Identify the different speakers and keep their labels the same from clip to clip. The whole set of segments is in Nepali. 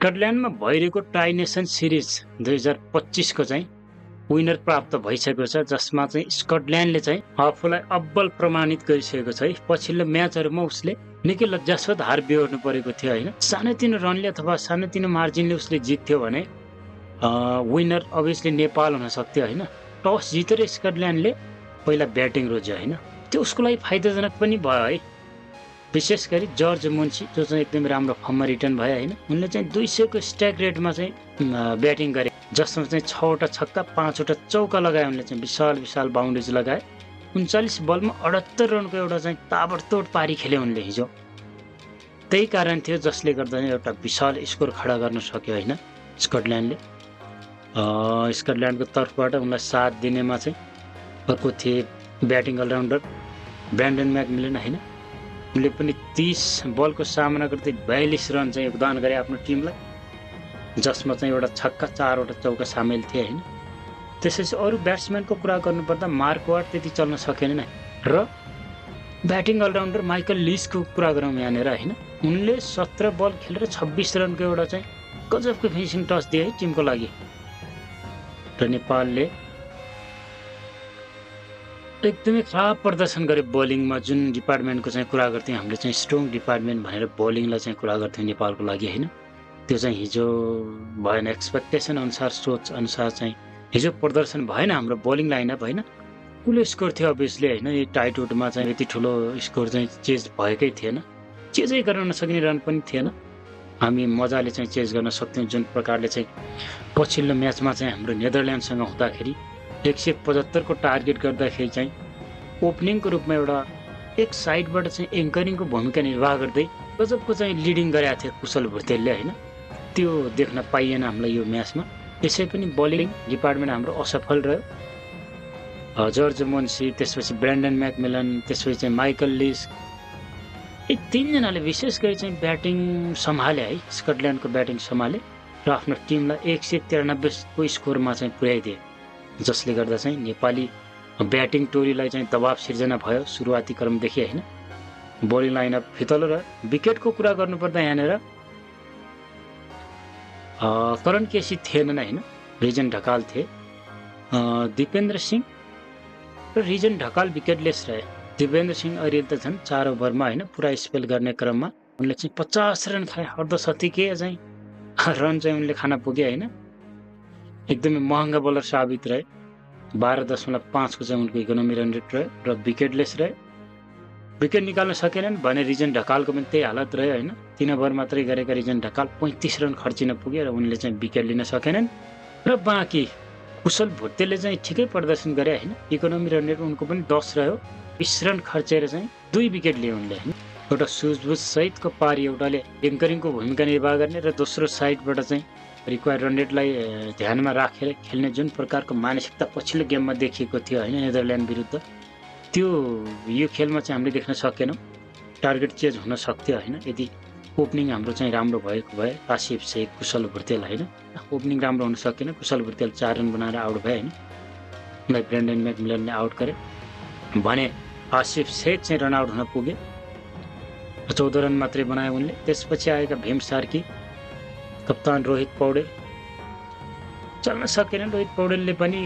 Speaker 1: स्कटल्यान्डमा भइरहेको ट्राई नेसन सिरिज 2025 को चाहिँ विनर प्राप्त भइसकेको छ, जसमा चाहिँ स्कटल्यान्डले चाहिँ आफूलाई अब्बल प्रमाणित गरिसकेको छ है। पछिल्लो म्याचहरूमा उसले निकै लज्जास्पद हार बेहोर्नु परेको थियो होइन। सानोतिनो रनले अथवा सानोतिनो मार्जिनले उसले जित्थ्यो भने विनर अभियसली नेपाल हुन सक्थ्यो होइन। टस जितेर स्कटल्यान्डले पहिला ब्याटिङ रोज्यो होइन, त्यो उसको लागि फाइदाजनक पनि भयो है। विशेष गरी जर्ज मुन्सी जो चाहिँ एकदमै राम्रो फर्ममा रिटर्न भयो होइन। उनले चाहिँ 200 को स्ट्राइक रेटमा चाहिँ ब्याटिङ गरे, जसमा चाहिँ 6वटा छक्का 5वटा चौका लगाए। उनले चाहिँ विशाल विशाल बााउन्ड्रिज लगाए। 39 बलमा 78 रनको एउटा चाहिँ ताबडतोड पारी खेले उनले हिजो। त्यही कारण थियो जसले गर्दा एउटा विशाल स्कोर खडा गर्न सक्यो होइन स्कटल्यान्डले। स्कटल्यान्डको तर्फबाट उनलाई साथ दिनेमा चाहिँ अर्को थिए ब्याटिङ अलराउन्डर ब्रान्डन म्याकमिलन होइन। उनले पनि 30 बलको सामना गर्दै 42 रन चाहिँ योगदान गरे आफ्नो टिमलाई, जसमा चाहिँ एउटा छक्का 4वटा चौका सामेल थिए होइन। त्यसैले अरू ब्याट्सम्यानको कुरा गर्नुपर्दा मार्कवार्ड त्यति चल्न सकेन नै। र ब्याटिङ अलराउन्डर माइकल लिसको कुरा गरौँ यहाँनिर होइन। उनले 17 बल खेलेर 26 रनको एउटा चाहिँ गजबको फिनिसिङ टच दिए है टिमको लागि। र नेपालले एकदमै खराब प्रदर्शन गरे बोलिङमा। जुन डिपार्टमेन्टको चाहिँ कुरा गर्थ्यौँ हामीले चाहिँ स्ट्रङ डिपार्टमेन्ट भनेर बोलिङलाई चाहिँ कुरा गर्थ्यौँ नेपालको लागि होइन। त्यो चाहिँ हिजो भएन, एक्सपेक्टेसन अनुसार सोच अनुसार चाहिँ हिजो प्रदर्शन भएन हाम्रो बोलिङ लाइनअप होइन। ठुलो स्कोर थियो अभियसली होइन। यो टाइटवुडमा चाहिँ यति ठुलो स्कोर चाहिँ चेज भएकै थिएन, चेजै गर्न नसक्ने रन पनि थिएन। हामी मजाले चाहिँ चेज गर्न सक्थ्यौँ। जुन प्रकारले चाहिँ पछिल्लो म्याचमा चाहिँ हाम्रो नेदरल्यान्डसँग हुँदाखेरि 175 को टार्गेट गर्दाखेरि चाहिँ ओपनिङको रूपमा एउटा एक साइडबाट चाहिँ एङ्करिङको भूमिका निर्वाह गर्दै गजबको चाहिँ लिडिङ गरेका थियो कुशल भुर्तेलले होइन। त्यो देख्न पाइएन हामीलाई यो म्याचमा। त्यसै पनि बलिङ डिपार्टमेन्ट हाम्रो असफल रह्यो। जर्ज मुन्सी, त्यसपछि ब्रान्डन म्याकमिलन, त्यसपछि चाहिँ माइकल लिस, यी 3 जनाले विशेष गरी चाहिँ ब्याटिङ सम्हाले है। स्कटल्यान्डको ब्याटिङ सम्हाले र आफ्नो टिमलाई 193 को स्कोरमा चाहिँ पुर्याइदिए, जसले गर्दा चाहिँ नेपाली ब्याटिङ टोलीलाई चाहिँ दबाव सिर्जना भयो सुरुवाती क्रमदेखि होइन। बोलिङ लाइनअप फितलो र विकेटको कुरा गर्नुपर्दा यहाँनिर करण केसी थिएनन् होइन, रिजन ढकाल थिए। दिपेन्द्र सिंह र रिजन ढकाल विकेटलेस रहे। दिपेन्द्र सिंह अहिले त झन् 4 ओभरमा होइन पुरा स्पेल गर्ने क्रममा उनले चाहिँ 50 रन खाए। अर्धशतकीय चाहिँ रन चाहिँ उनले खान पुगे होइन। एकदमै महँगा बलर साबित रहे। 12.5 को चाहिँ उनको इकोनोमी रन रेट रह्यो र विकेटलेस रहे। विकेट निकाल्न सकेनन् भने रिजन ढकालको पनि त्यही हालत रह्यो होइन। 3 ओभर मात्रै गरेका रिजन ढकाल 35 रन खर्चिन पुगे र उनले चाहिँ विकेट लिन सकेनन्। र बाँकी कुशल भुर्तेलले चाहिँ ठिकै प्रदर्शन गरे होइन। इकोनोमी रन रेट उनको पनि 10 रह्यो। 20 रन खर्चेर चाहिँ 2 विकेट लिए उनले होइन। एउटा सुझबुझ सहितको पारी एउटाले एङ्करिङको भूमिका निर्वाह गर्ने र दोस्रो साइडबाट चाहिँ रिक्वायर्ड रन रेटलाई ध्यानमा राखेर खेल्ने जुन प्रकारको मानसिकता पछिल्लो गेममा देखिएको थियो होइन नेदरल्यान्ड विरुद्ध, त्यो यो खेलमा चाहिँ हामीले देख्न सकेनौँ। टार्गेट चेज हुन सक्थ्यो होइन यदि ओपनिङ हाम्रो चाहिँ राम्रो भएको भए। आसिफ शेख, कुशल भुर्तेल होइन। ओपनिङ राम्रो हुन सकेन। कुशल भुर्तेल 4 रन बनाएर आउट भए होइन। उनलाई ब्रान्डन म्याकमिलनले आउट गरे भने आसिफ शेख चाहिँ रन आउट हुन पुगे। 14 रन मात्रै बनाए उनले। त्यसपछि आएका भीम सार्की, कप्तान रोहित पौडेल चल्न सकेनन्। रोहित पौडेलले पनि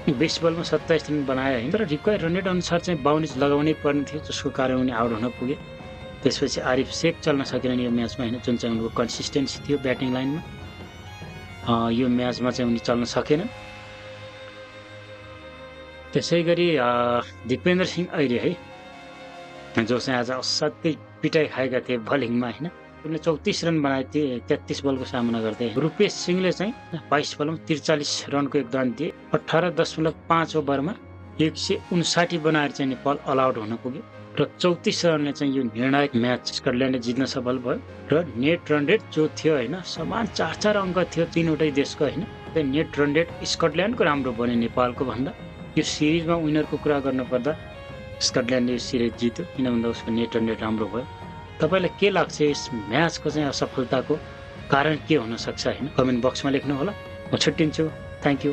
Speaker 1: 20 बलमा 27 रन बनाए होइन। तर रिक्वायर्ड रन रेट अनुसार चाहिँ बाउन्ड्रिज लगाउनै पर्ने थियो, जसको कारण उनी आउट हुन पुगे। त्यसपछि आरिफ शेख चल्न सकेनन् यो म्याचमा होइन। जुन चाहिँ उनको कन्सिस्टेन्सी थियो ब्याटिङ लाइनमा, यो म्याचमा चाहिँ उनी चल्न सकेनन्। त्यसै गरी दिपेन्द्र सिंह ऐरे है, जो चाहिँ आज असाध्यै पिटाइ खाएका थिए बलिङमा होइन। उनले 34 रन बनाए थिए 33 बलको सामना गर्दै। रुपेश सिंहले चाहिँ 22 बलमा 43 रनको योगदान दिए। 18.5 ओभरमा 159 बनाएर चाहिँ नेपाल अल आउट हुन पुग्यो र 34 रनले चाहिँ यो निर्णायक म्याच स्कटल्यान्डले जित्न सफल भयो। र नेट रन रेट जो थियो होइन समान 4 अङ्क थियो तीनवटै देशको होइन। नेट रन रेट स्कटल्यान्डको राम्रो बन्यो नेपालको भन्दा। यो सिरिजमा विनरको कुरा गर्नुपर्दा स्कटल्यान्डले यो सिरिज जित्यो, किन भन्दा उसको नेट रन रेट राम्रो भयो। तपाईँलाई के लाग्छ यस म्याचको चाहिँ असफलताको कारण के हुन सक्छ होइन? कमेन्ट बक्समा लेख्नु होला। म छुट्टिन्छु। Thank you.